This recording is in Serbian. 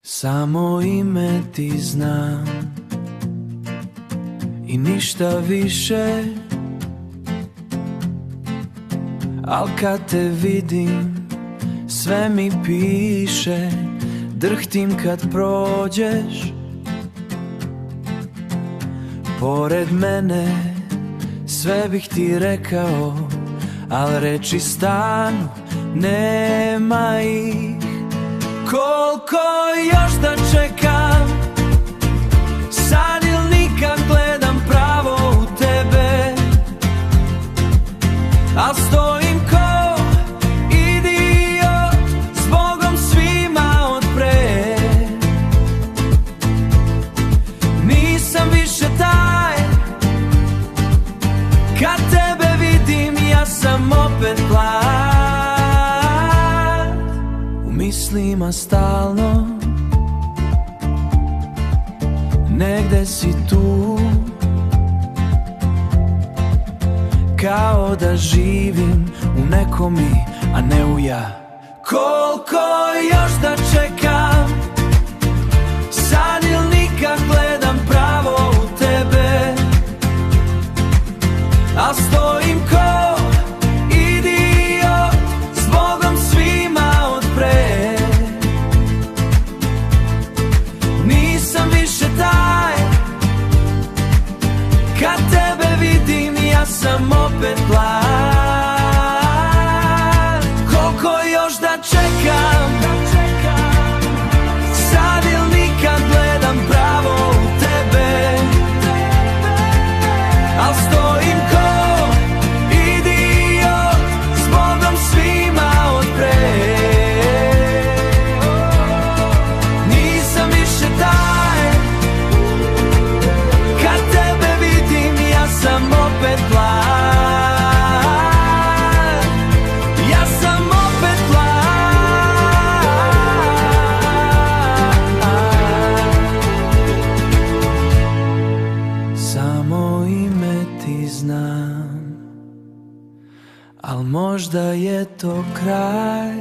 Samo ime ti znam i ništa više, al kad te vidim sve mi piše. Drhtim kad prođeš pored mene, sve bih ti rekao, al reči stanu, nema ih. Koliko još da čekam, sad ili nikad gledam pravo u tebe, al stojim ko idiot, zbogom svima od pre. Nisam više taj, kad tebe vidim ja sam opet glad. Mislima stalno, negde si tu, kao da živim u nekomi, a ne u ja. Koliko još da čekam, sad ili nikad gledam pravo u tebe, a stojim ko idiot, zbogom svima od pre. Nisam više taj, kad tebe vidim ja sam opet glad. Koliko još da čekam, sad ili nikad gledam pravo u tebe, al stojim ko idiot, zbogom svima od pre. Nisam više taj, kad tebe vidim ja sam opet glad. Ja sam opet glad. Samo ime ti znam, al možda je to kraj.